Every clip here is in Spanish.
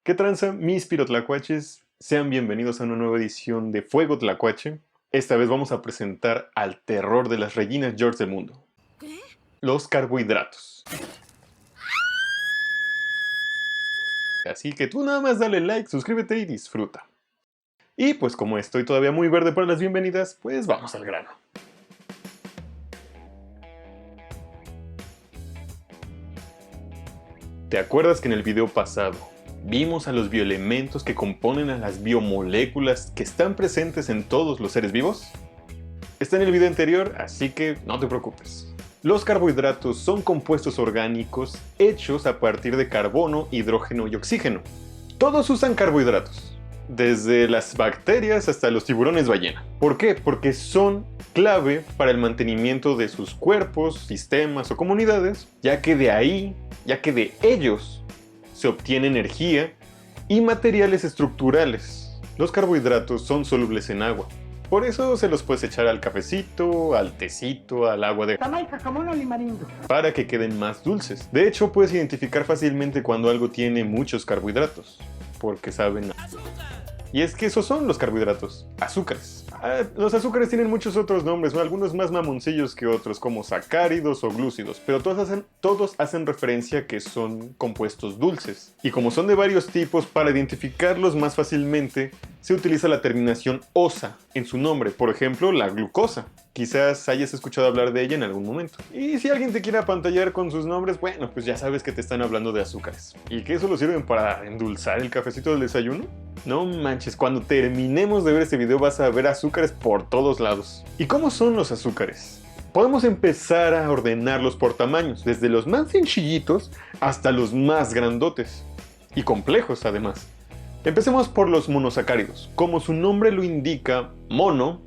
¿Qué tranza, mis pirotlacuaches? Sean bienvenidos a una nueva edición de Fuego Tlacuache. Esta vez vamos a presentar al terror de las rellenas George del mundo. ¿Qué? Los carbohidratos. Así que tú nada más dale like, suscríbete y disfruta. Y pues como estoy todavía muy verde para las bienvenidas, pues vamos al grano. ¿Te acuerdas que en el video pasado vimos a los bioelementos que componen a las biomoléculas que están presentes en todos los seres vivos? Está en el video anterior, así que no te preocupes. Los carbohidratos son compuestos orgánicos hechos a partir de carbono, hidrógeno y oxígeno. Todos usan carbohidratos, desde las bacterias hasta los tiburones ballena. ¿Por qué? Porque son clave para el mantenimiento de sus cuerpos, sistemas o comunidades, ya que de ellos se obtiene energía y materiales estructurales. Los carbohidratos son solubles en agua. Por eso se los puedes echar al cafecito, al tecito, al agua de Jamaica, jamón o limarindo. para que queden más dulces. De hecho, puedes identificar fácilmente cuando algo tiene muchos carbohidratos, porque saben. Y es que esos son los carbohidratos, azúcares. Los azúcares tienen muchos otros nombres, ¿no? Algunos más mamoncillos que otros, como sacáridos o glúcidos, pero todos hacen referencia a que son compuestos dulces. Y como son de varios tipos, para identificarlos más fácilmente, se utiliza la terminación osa en su nombre, por ejemplo, la glucosa. Quizás hayas escuchado hablar de ella en algún momento. Y si alguien te quiere apantallar con sus nombres, bueno, pues ya sabes que te están hablando de azúcares. ¿Y que eso lo sirven para endulzar el cafecito del desayuno? No manches, cuando terminemos de ver este video vas a ver azúcares por todos lados. ¿Y cómo son los azúcares? Podemos empezar a ordenarlos por tamaños, desde los más sencillitos hasta los más grandotes. Y complejos además. Empecemos por los monosacáridos. Como su nombre lo indica, mono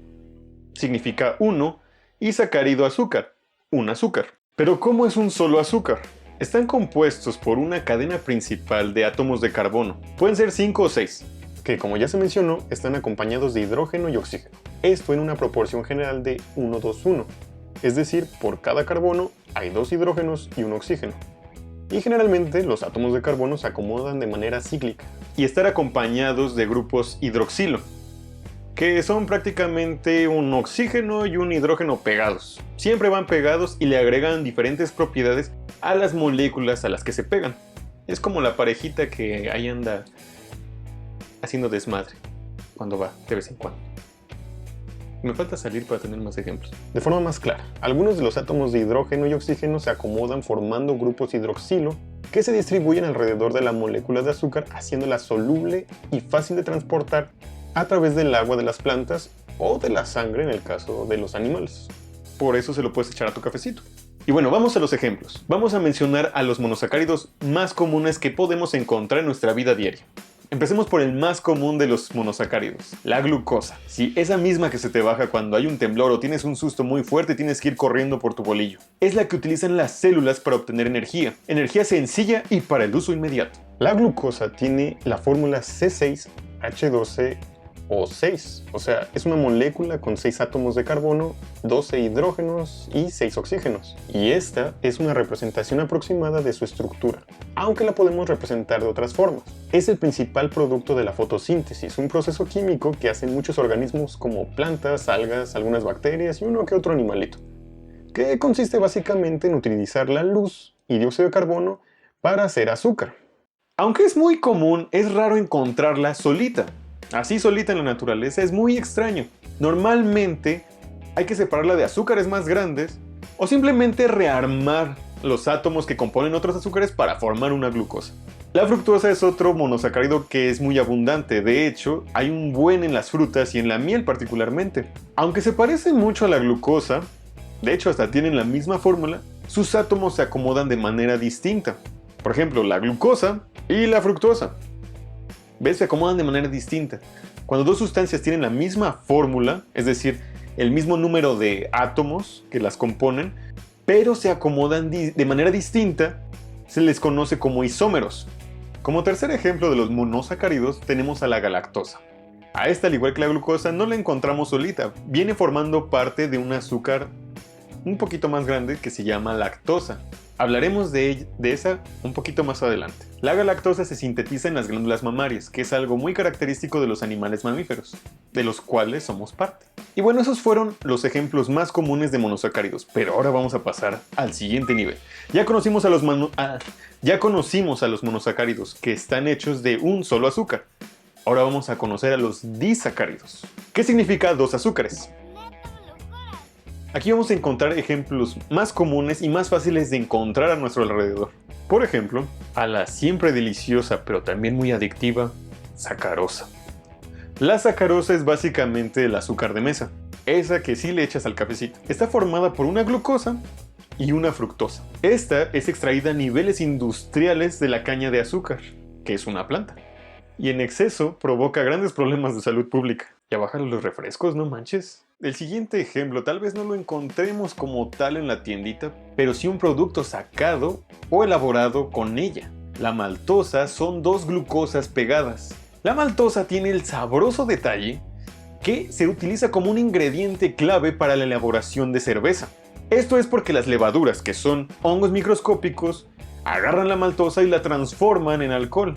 significa uno y sacárido azúcar, un azúcar. Pero ¿cómo es un solo azúcar? Están compuestos por una cadena principal de átomos de carbono. Pueden ser 5 o 6, que como ya se mencionó, están acompañados de hidrógeno y oxígeno. Esto en una proporción general de 1:2:1. Es decir, por cada carbono hay 2 hidrógenos y un oxígeno. Y generalmente los átomos de carbono se acomodan de manera cíclica y están acompañados de grupos hidroxilo, que son prácticamente un oxígeno y un hidrógeno pegados. Siempre van pegados y le agregan diferentes propiedades a las moléculas a las que se pegan. Es como la parejita que ahí anda haciendo desmadre cuando va de vez en cuando. Me falta salir para tener más ejemplos. De forma más clara, algunos de los átomos de hidrógeno y oxígeno se acomodan formando grupos hidroxilo que se distribuyen alrededor de la molécula de azúcar, haciéndola soluble y fácil de transportar a través del agua de las plantas o de la sangre en el caso de los animales. Por eso se lo puedes echar a tu cafecito. Y bueno, vamos a los ejemplos. Vamos a mencionar a los monosacáridos más comunes que podemos encontrar en nuestra vida diaria. Empecemos por el más común de los monosacáridos, la glucosa. Sí, esa misma que se te baja cuando hay un temblor o tienes un susto muy fuerte y tienes que ir corriendo por tu bolillo. Es la que utilizan las células para obtener energía sencilla y para el uso inmediato. La glucosa tiene la fórmula C6H12O6, o sea, es una molécula con 6 átomos de carbono, 12 hidrógenos y 6 oxígenos. Y esta es una representación aproximada de su estructura, aunque la podemos representar de otras formas. Es el principal producto de la fotosíntesis, un proceso químico que hacen muchos organismos como plantas, algas, algunas bacterias y uno que otro animalito, que consiste básicamente en utilizar la luz y dióxido de carbono para hacer azúcar. Aunque es muy común, es raro encontrarla solita. Así solita en la naturaleza es muy extraño. Normalmente hay que separarla de azúcares más grandes o simplemente rearmar los átomos que componen otros azúcares para formar una glucosa. La fructosa es otro monosacárido que es muy abundante. De hecho, hay un buen en las frutas y en la miel particularmente. Aunque se parecen mucho a la glucosa, de hecho hasta tienen la misma fórmula, sus átomos se acomodan de manera distinta. Por ejemplo, la glucosa y la fructosa. ¿Ves? Se acomodan de manera distinta. Cuando dos sustancias tienen la misma fórmula, es decir, el mismo número de átomos que las componen, pero se acomodan de manera distinta, se les conoce como isómeros. Como tercer ejemplo de los monosacáridos tenemos a la galactosa. A esta, al igual que la glucosa, no la encontramos solita. Viene formando parte de un azúcar un poquito más grande que se llama lactosa. Hablaremos de esa un poquito más adelante. La galactosa se sintetiza en las glándulas mamarias, que es algo muy característico de los animales mamíferos, de los cuales somos parte. Y bueno, esos fueron los ejemplos más comunes de monosacáridos, pero ahora vamos a pasar al siguiente nivel. Ya conocimos a los monosacáridos, que están hechos de un solo azúcar. Ahora vamos a conocer a los disacáridos. ¿Qué significa dos azúcares? Aquí vamos a encontrar ejemplos más comunes y más fáciles de encontrar a nuestro alrededor. Por ejemplo, a la siempre deliciosa pero también muy adictiva sacarosa. La sacarosa es básicamente el azúcar de mesa, esa que sí le echas al cafecito. Está formada por una glucosa y una fructosa. Esta es extraída a niveles industriales de la caña de azúcar, que es una planta. Y en exceso provoca grandes problemas de salud pública. Ya bájale los refrescos, no manches. El siguiente ejemplo tal vez no lo encontremos como tal en la tiendita, pero sí un producto sacado o elaborado con ella. La maltosa son dos glucosas pegadas. La maltosa tiene el sabroso detalle que se utiliza como un ingrediente clave para la elaboración de cerveza. Esto es porque las levaduras, que son hongos microscópicos, agarran la maltosa y la transforman en alcohol.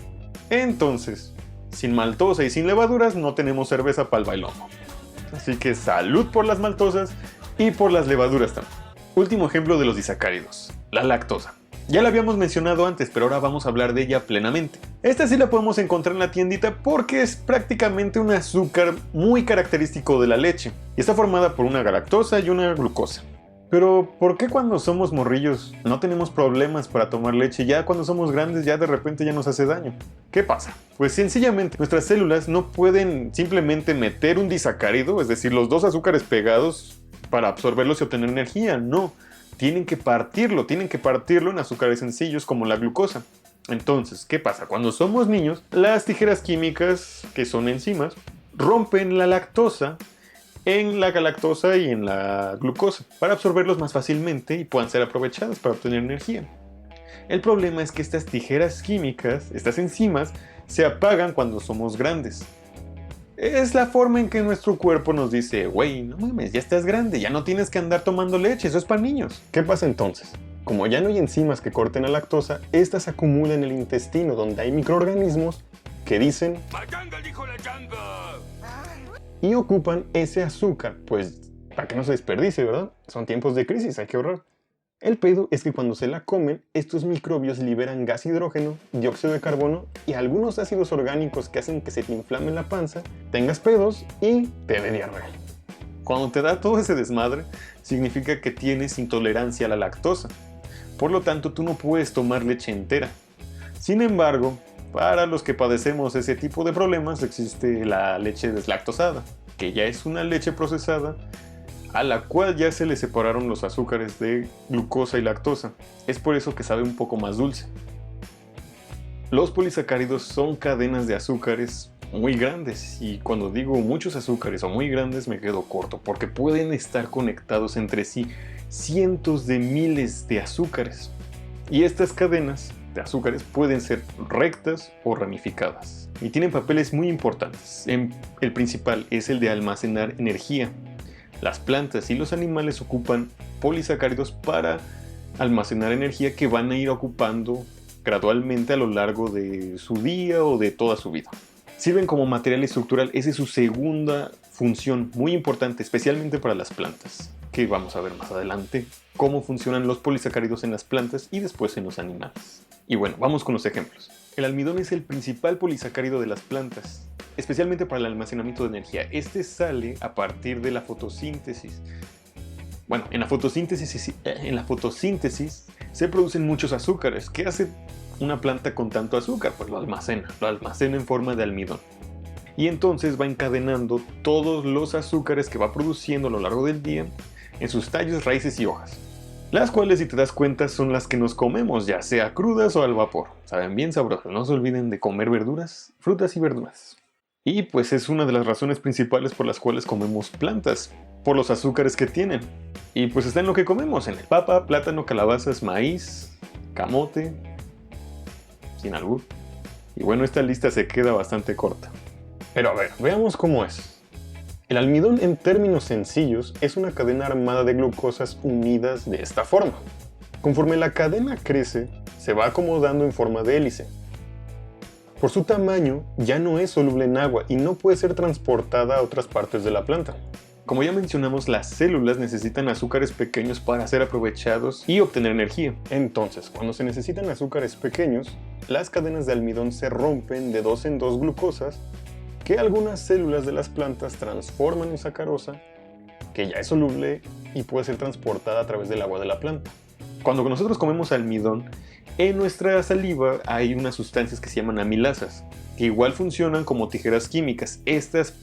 Entonces, sin maltosa y sin levaduras no tenemos cerveza para el bailongo. Así que salud por las maltosas y por las levaduras también. Último ejemplo de los disacáridos, la lactosa. Ya la habíamos mencionado antes, pero ahora vamos a hablar de ella plenamente. Esta sí la podemos encontrar en la tiendita porque es prácticamente un azúcar muy característico de la leche. Y está formada por una galactosa y una glucosa. Pero, ¿por qué cuando somos morrillos no tenemos problemas para tomar leche? Ya cuando somos grandes ya de repente ya nos hace daño. ¿Qué pasa? Pues sencillamente nuestras células no pueden simplemente meter un disacárido, es decir, los dos azúcares pegados, para absorberlos y obtener energía. No, tienen que partirlo en azúcares sencillos como la glucosa. Entonces, ¿qué pasa? Cuando somos niños, las tijeras químicas, que son enzimas, rompen la lactosa en la galactosa y en la glucosa para absorberlos más fácilmente y puedan ser aprovechadas para obtener energía. El problema es que estas tijeras químicas, estas enzimas, se apagan cuando somos grandes. Es la forma en que nuestro cuerpo nos dice, güey, no mames, ya estás grande, ya no tienes que andar tomando leche, eso es para niños. ¿Qué pasa entonces? Como ya no hay enzimas que corten la lactosa, estas se acumulan en el intestino donde hay microorganismos que dicen y ocupan ese azúcar, pues para que no se desperdicie, ¿verdad? Son tiempos de crisis, hay que ahorrar. El pedo es que cuando se la comen, estos microbios liberan gas hidrógeno, dióxido de carbono y algunos ácidos orgánicos que hacen que se te inflame la panza, tengas pedos y te dé diarrea. Cuando te da todo ese desmadre, significa que tienes intolerancia a la lactosa. Por lo tanto, tú no puedes tomar leche entera. Sin embargo, para los que padecemos ese tipo de problemas existe la leche deslactosada, que ya es una leche procesada a la cual ya se le separaron los azúcares de glucosa y lactosa. Es por eso que sabe un poco más dulce. Los polisacáridos son cadenas de azúcares muy grandes, y cuando digo muchos azúcares o muy grandes me quedo corto, porque pueden estar conectados entre sí cientos de miles de azúcares. Y estas cadenas de azúcares pueden ser rectas o ramificadas y tienen papeles muy importantes. El principal es el de almacenar energía. Las plantas y los animales ocupan polisacáridos para almacenar energía que van a ir ocupando gradualmente a lo largo de su día o de toda su vida. Sirven como material estructural, esa es su segunda función muy importante, especialmente para las plantas, que vamos a ver más adelante cómo funcionan los polisacáridos en las plantas y después en los animales. Y bueno, vamos con los ejemplos. El almidón es el principal polisacárido de las plantas, especialmente para el almacenamiento de energía. Este sale a partir de la fotosíntesis. Bueno, en la fotosíntesis se producen muchos azúcares. ¿Qué hace una planta con tanto azúcar? Pues lo almacena en forma de almidón. Y entonces va encadenando todos los azúcares que va produciendo a lo largo del día en sus tallos, raíces y hojas. Las cuales, si te das cuenta, son las que nos comemos, ya sea crudas o al vapor. Saben bien sabrosas. No se olviden de comer verduras, frutas y verduras. Y pues es una de las razones principales por las cuales comemos plantas, por los azúcares que tienen. Y pues está en lo que comemos, en el papa, plátano, calabazas, maíz, camote, sin albur. Y bueno, esta lista se queda bastante corta. Pero a ver, veamos cómo es. El almidón, en términos sencillos, es una cadena armada de glucosas unidas de esta forma. Conforme la cadena crece, se va acomodando en forma de hélice. Por su tamaño, ya no es soluble en agua y no puede ser transportada a otras partes de la planta. Como ya mencionamos, las células necesitan azúcares pequeños para ser aprovechados y obtener energía. Entonces, cuando se necesitan azúcares pequeños, las cadenas de almidón se rompen de 2 en 2 glucosas que algunas células de las plantas transforman en sacarosa, que ya es soluble y puede ser transportada a través del agua de la planta. Cuando nosotros comemos almidón, en nuestra saliva hay unas sustancias que se llaman amilasas, que igual funcionan como tijeras químicas. Estas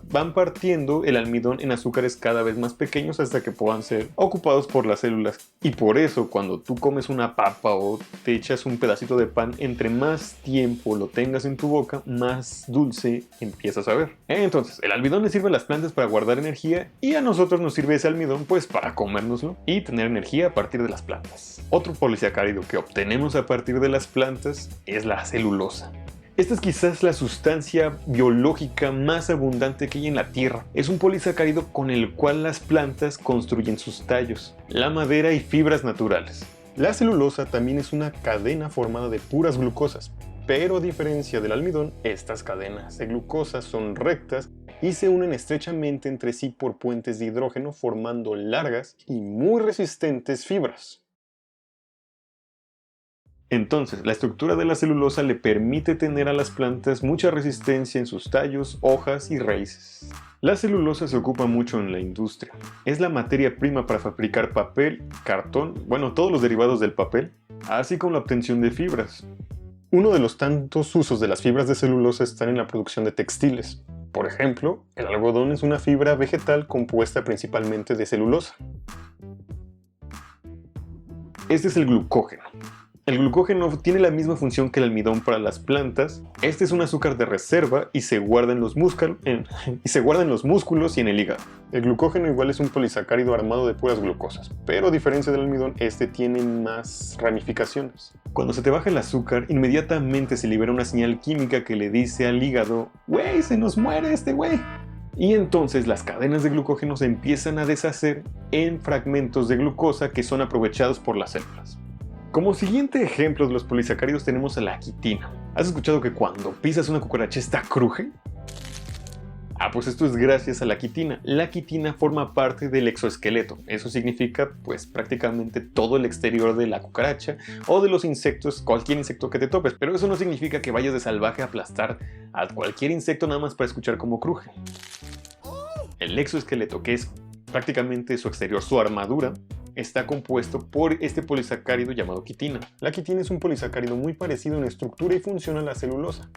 van partiendo el almidón en azúcares cada vez más pequeños hasta que puedan ser ocupados por las células. Y por eso cuando tú comes una papa o te echas un pedacito de pan, entre más tiempo lo tengas en tu boca, más dulce empiezas a ver. Entonces, el almidón le sirve a las plantas para guardar energía y a nosotros nos sirve ese almidón pues para comérnoslo y tener energía a partir de las plantas. Otro polisacárido que obtenemos a partir de las plantas es la celulosa. Esta es quizás la sustancia biológica más abundante que hay en la Tierra. Es un polisacárido con el cual las plantas construyen sus tallos, la madera y fibras naturales. La celulosa también es una cadena formada de puras glucosas, pero a diferencia del almidón, estas cadenas de glucosa son rectas y se unen estrechamente entre sí por puentes de hidrógeno formando largas y muy resistentes fibras. Entonces, la estructura de la celulosa le permite tener a las plantas mucha resistencia en sus tallos, hojas y raíces. La celulosa se ocupa mucho en la industria. Es la materia prima para fabricar papel, cartón, todos los derivados del papel, así como la obtención de fibras. Uno de los tantos usos de las fibras de celulosa están en la producción de textiles. Por ejemplo, el algodón es una fibra vegetal compuesta principalmente de celulosa. Este es el glucógeno. El glucógeno tiene la misma función que el almidón para las plantas. Este es un azúcar de reserva y se guarda en los músculos y en el hígado. El glucógeno igual es un polisacárido armado de puras glucosas, pero a diferencia del almidón, este tiene más ramificaciones. Cuando se te baja el azúcar, inmediatamente se libera una señal química que le dice al hígado: "Güey, se nos muere este güey". Y entonces las cadenas de glucógeno se empiezan a deshacer en fragmentos de glucosa que son aprovechados por las células. Como siguiente ejemplo de los polisacáridos tenemos a la quitina. ¿Has escuchado que cuando pisas una cucaracha esta cruje? Pues esto es gracias a la quitina. La quitina forma parte del exoesqueleto. Eso significa pues prácticamente todo el exterior de la cucaracha o de los insectos, cualquier insecto que te topes. Pero eso no significa que vayas de salvaje a aplastar a cualquier insecto nada más para escuchar cómo cruje. El exoesqueleto, que es prácticamente su exterior, su armadura, está compuesto por este polisacárido llamado quitina. La quitina es un polisacárido muy parecido en estructura y función a la celulosa.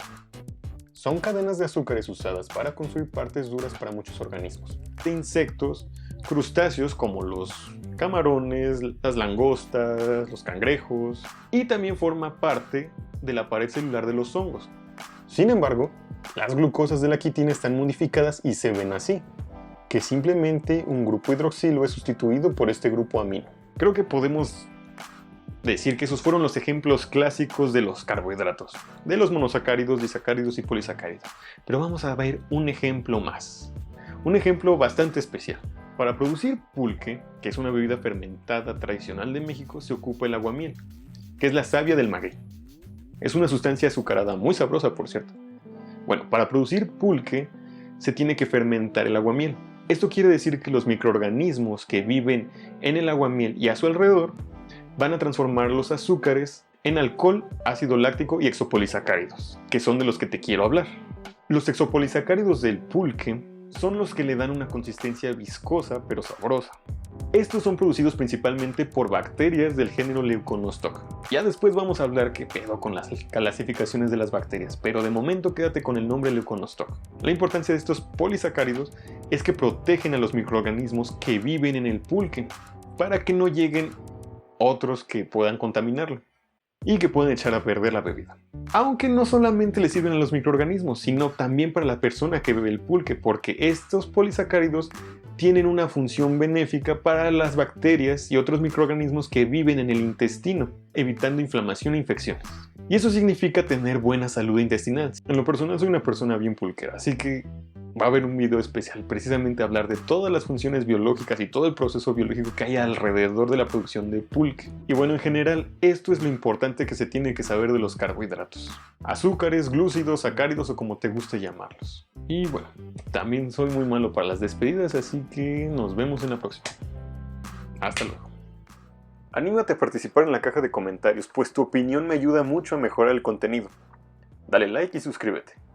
Son cadenas de azúcares usadas para construir partes duras para muchos organismos. De insectos, crustáceos como los camarones, las langostas, los cangrejos, y también forma parte de la pared celular de los hongos. Sin embargo, las glucosas de la quitina están modificadas y se ven así, que simplemente un grupo hidroxilo es sustituido por este grupo amino. Creo que podemos decir que esos fueron los ejemplos clásicos de los carbohidratos, de los monosacáridos, disacáridos y polisacáridos. Pero vamos a ver un ejemplo más, un ejemplo bastante especial. Para producir pulque, que es una bebida fermentada tradicional de México, se ocupa el aguamiel, que es la savia del maguey. Es una sustancia azucarada muy sabrosa, por cierto. Para producir pulque se tiene que fermentar el aguamiel. Esto quiere decir que los microorganismos que viven en el aguamiel y a su alrededor van a transformar los azúcares en alcohol, ácido láctico y exopolisacáridos, que son de los que te quiero hablar. Los exopolisacáridos del pulque son los que le dan una consistencia viscosa pero sabrosa. Estos son producidos principalmente por bacterias del género Leuconostoc. Ya después vamos a hablar qué pedo con las clasificaciones de las bacterias, pero de momento quédate con el nombre Leuconostoc. La importancia de estos polisacáridos es que protegen a los microorganismos que viven en el pulque para que no lleguen otros que puedan contaminarlo y que puedan echar a perder la bebida. Aunque no solamente le sirven a los microorganismos, sino también para la persona que bebe el pulque, porque estos polisacáridos tienen una función benéfica para las bacterias y otros microorganismos que viven en el intestino, evitando inflamación e infecciones. Y eso significa tener buena salud intestinal. En lo personal soy una persona bien pulquera, así que va a haber un video especial precisamente a hablar de todas las funciones biológicas y todo el proceso biológico que hay alrededor de la producción de pulque. Y bueno, en general, esto es lo importante que se tiene que saber de los carbohidratos. Azúcares, glúcidos, sacáridos o como te guste llamarlos. Y bueno, también soy muy malo para las despedidas, así que nos vemos en la próxima. Hasta luego. Anímate a participar en la caja de comentarios, pues tu opinión me ayuda mucho a mejorar el contenido. Dale like y suscríbete.